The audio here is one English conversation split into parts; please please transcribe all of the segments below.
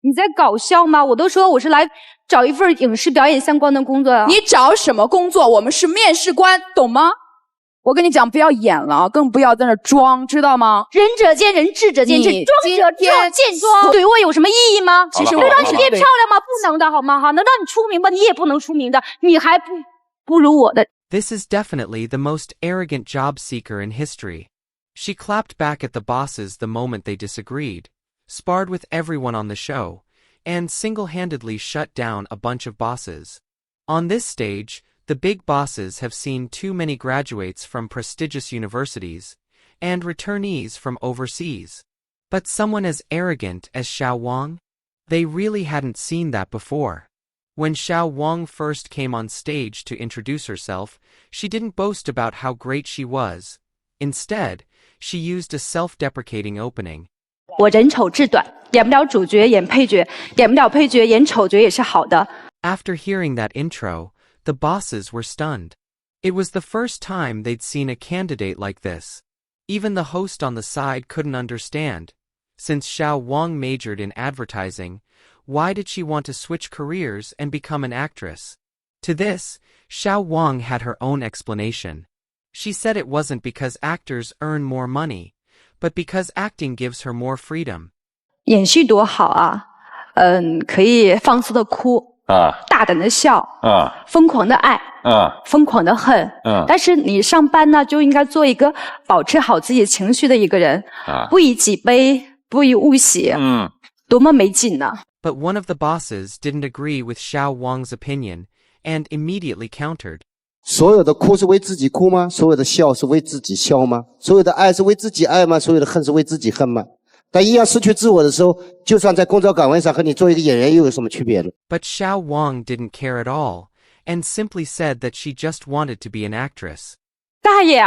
你在搞笑吗？我都说我是来找一份影视表演相关的工作啊。你找什么工作？我们是面试官，懂吗？我跟你讲，不要演了，更不要在那装，知道吗？仁者见仁，智者见智，装者见装。对我有什么意义吗？其实能让你变漂亮吗？不能的，好吗？好，能让你出名吗？你也不能出名的，你还不如我的。This is definitely the most arrogant job seeker in history. She clapped back at the bosses the moment they disagreed, sparred with everyone on the show, and single-handedly shut down a bunch of bosses. On this stage, the big bosses have seen too many graduates from prestigious universities, and returnees from overseas. But someone as arrogant as Xiao Wang? They really hadn't seen that before. When Xiao Wang first came on stage to introduce herself, she didn't boast about how great she was. Instead, she used a self-deprecating opening. 我人丑志短，演不了主角，演配角，演不了配角，演丑角也是好的。After hearing that intro, the bosses were stunned. It was the first time they'd seen a candidate like this. Even the host on the side couldn't understand. Since Xiao Wang majored in advertising, why did she want to switch careers and become an actress? To this, Xiao Wang had her own explanation. She said it wasn't because actors earn more money, but because acting gives her more freedom. 演戏多好啊，可以放肆的哭啊，大胆的笑啊，疯狂的爱啊，疯狂的恨啊。但是你上班呢，就应该做一个保持好自己情绪的一个人啊，不以己悲，不以物喜，多么没劲呢！ But one of the bosses didn't agree with Xiao Wang's opinion and immediately countered. 所有的哭是为自己哭吗？所有的笑是为自己笑吗？所有的爱是为自己爱吗？所有的恨是为自己恨吗？当一样失去自我的时候，就算在工作岗位上和你做一个演员又有什么区别呢？ But Xiao Wang didn't care at all, and simply said that she just wanted to be an actress. 大爷，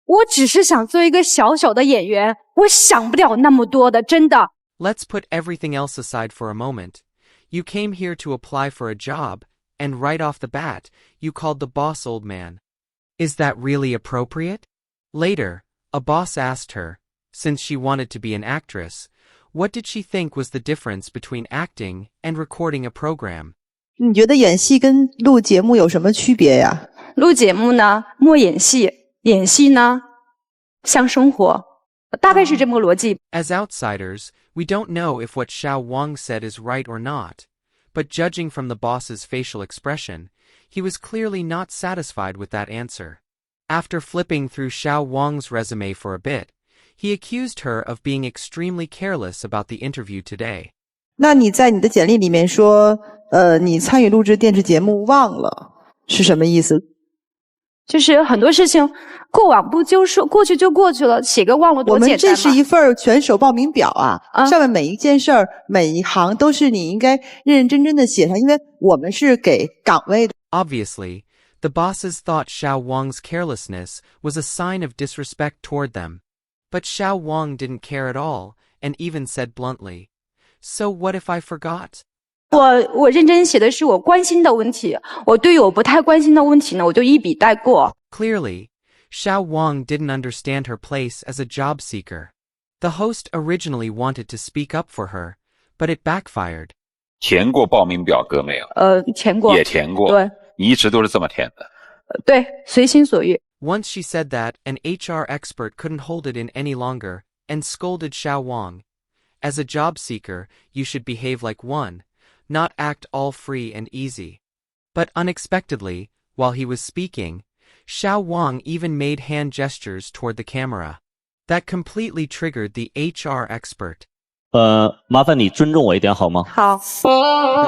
我只是想做一个小小的演员，我想不了那么多的，真的。 Let's put everything else aside for a moment. You came here to apply for a job, and right off the bat, you called the boss old man. Is that really appropriate? Later, a boss asked her, since she wanted to be an actress, what did she think was the difference between acting and recording a program? 你觉得演戏跟录节目有什么区别呀？录节目呢，莫演戏；演戏呢，像生活。大概是这么个逻辑。 As outsiders, we don't know if what Xiao Wang said is right or not. But judging from the boss's facial expression, he was clearly not satisfied with that answer. After flipping through Xiao Wang's resume for a bit, he accused her of being extremely careless about the interview today. 那你在你的简历里面说，你参与录制电视节目忘了，是什么意思？就是很多事情过往不究，说过去就过去了，写个忘了多简单嘛。我们这是一份选手报名表啊，上面每一件事儿、每一行都是你应该认认真真的写上，因为我们是给岗位的。Obviously, the bosses thought Xiao Wang's carelessness was a sign of disrespect toward them. But Xiao Wang didn't care at all, and even said bluntly, "So what if I forgot?" 我认真写的是我关心的问题，我对于我不太关心的问题呢，我就一笔带过。 Clearly, Xiao Wang didn't understand her place as a job seeker. The host originally wanted to speak up for her, but it backfired. 填过报名表格没有？填过。也填过。对。你一直都是这么填的。对，随心所欲。 Once she said that, an HR expert couldn't hold it in any longer, and scolded Xiao Wang. As a job seeker, you should behave like one, not act all free and easy. But unexpectedly, while he was speaking, Xiao Wang even made hand gestures toward the camera. That completely triggered the HR expert. 麻烦你尊重我一点好吗？好。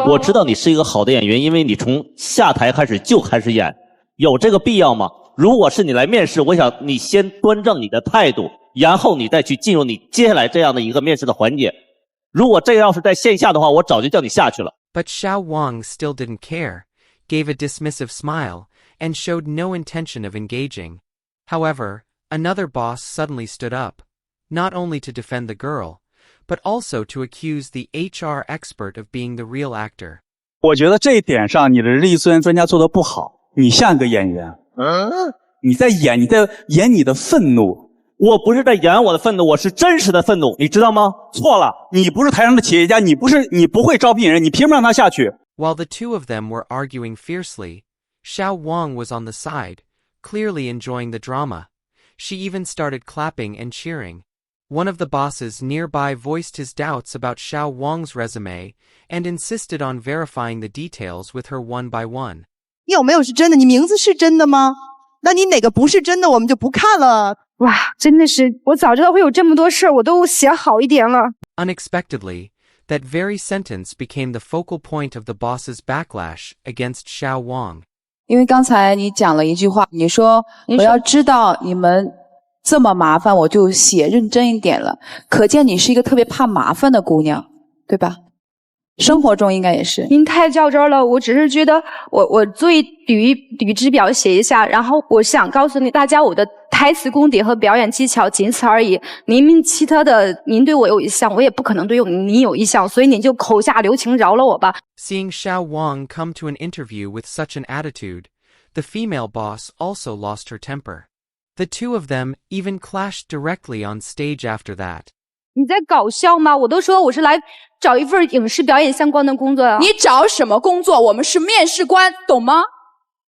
我知道你是一个好的演员，因为你从下台开始就开始演，有这个必要吗？如果是你来面试，我想你先端正你的态度，然后你再去进入你接下来这样的一个面试的环节。如果这个要是在线下的话，我早就叫你下去了。But Xiao Wang still didn't care, gave a dismissive smile, and showed no intention of engaging. However, another boss suddenly stood up, not only to defend the girl, but also to accuse the HR expert of being the real actor. 我觉得这一点上你的人力资源专家做得不好，你像个演员。你在演你的愤怒，我不是在演我的愤怒，我是真实的愤怒，你知道吗？错了，你不是台上的企业家，你不会招聘人，你凭什么让他下去？ While the two of them were arguing fiercely, Xiao Wang was on the side, clearly enjoying the drama. She even started clapping and cheering. One of the bosses nearby voiced his doubts about Xiao Wang's resume and insisted on verifying the details with her one by one. 你有没有是真的？你名字是真的吗？那你哪个不是真的，我们就不看了。哇，真的是，我早知道会有这么多事儿，我都写好一点了。Unexpectedly, that very sentence became the focal point of the boss's backlash against Xiao Wang. 因为刚才你讲了一句话，你说我要知道你们这么麻烦，我就写认真一点了。可见你是一个特别怕麻烦的姑娘，对吧？生活中应该也是。您太较真了，我只是觉得我做一履职表写一下，然后我想告诉大家我的台词功底和表演技巧仅此而已。其他的您对我有意向，我也不可能对您有意向，所以您就口下留情，饶了我吧。Seeing Xiao Wang come to an interview with such an attitude, the female boss also lost her temper. The two of them even clashed directly on stage after that. 你在搞笑吗？我都说我是来找一份影视表演相关的工作呀。你找什么工作？我们是面试官，懂吗？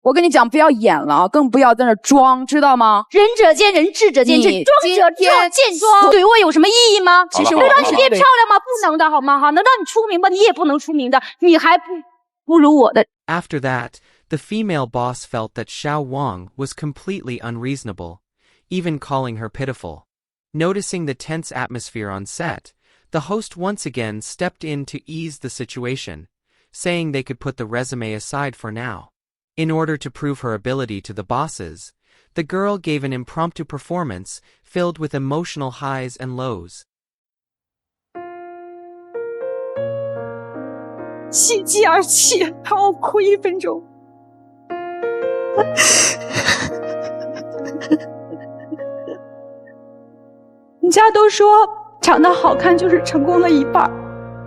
我跟你讲，不要演了，更不要在那装，知道吗？仁者见仁，智者见智，装者见装，对我有什么意义吗？其实能让你变漂亮吗？不能的，好吗？能让你出名吗？你也不能出名的，你还不如我的。After that, the female boss felt that Xiao Wang was completely unreasonable, even calling her pitiful. Noticing the tense atmosphere on set, the host once again stepped in to ease the situation, saying they could put the resume aside for now. In order to prove her ability to the bosses, the girl gave an impromptu performance filled with emotional highs and lows. 喜极而泣，让我哭1分钟。人家都说长得好看就是成功的一半，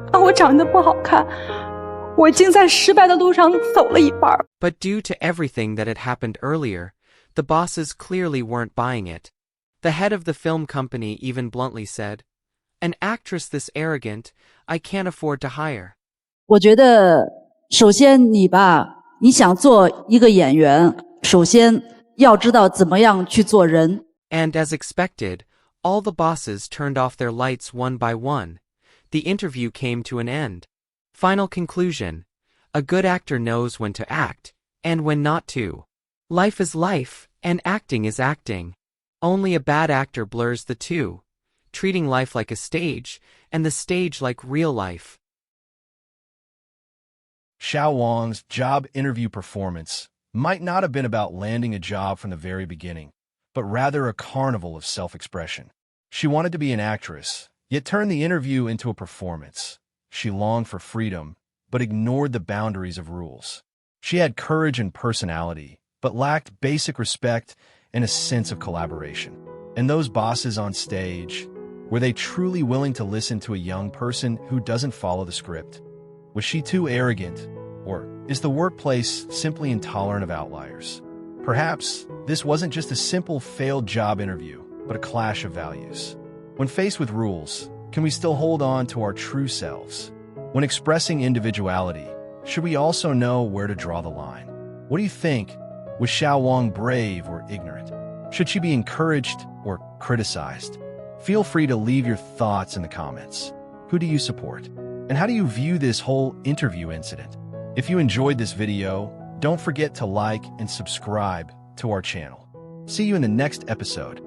但我长得不好看，我已经在失败的路上走了一半。But due to everything that had happened earlier, the bosses clearly weren't buying it. The head of the film company even bluntly said, "An actress this arrogant, I can't afford to hire." 我觉得，首先你想做一个演员，首先要知道怎么样去做人。And as expected, all the bosses turned off their lights one by one. The interview came to an end. Final conclusion: a good actor knows when to act, and when not to. Life is life, and acting is acting. Only a bad actor blurs the two, treating life like a stage, and the stage like real life. Xiao Wang's job interview performance might not have been about landing a job from the very beginning, but rather a carnival of self-expression. She wanted to be an actress, yet turned the interview into a performance. She longed for freedom, but ignored the boundaries of rules. She had courage and personality, but lacked basic respect and a sense of collaboration. And those bosses on stage, were they truly willing to listen to a young person who doesn't follow the script? Was she too arrogant, or is the workplace simply intolerant of outliers? Perhaps this wasn't just a simple failed job interview, but a clash of values. When faced with rules, can we still hold on to our true selves? When expressing individuality, should we also know where to draw the line? What do you think? Was Xiao Wang brave or ignorant? Should she be encouraged or criticized? Feel free to leave your thoughts in the comments. Who do you support? And how do you view this whole interview incident? If you enjoyed this video, don't forget to like and subscribe to our channel. See you in the next episode.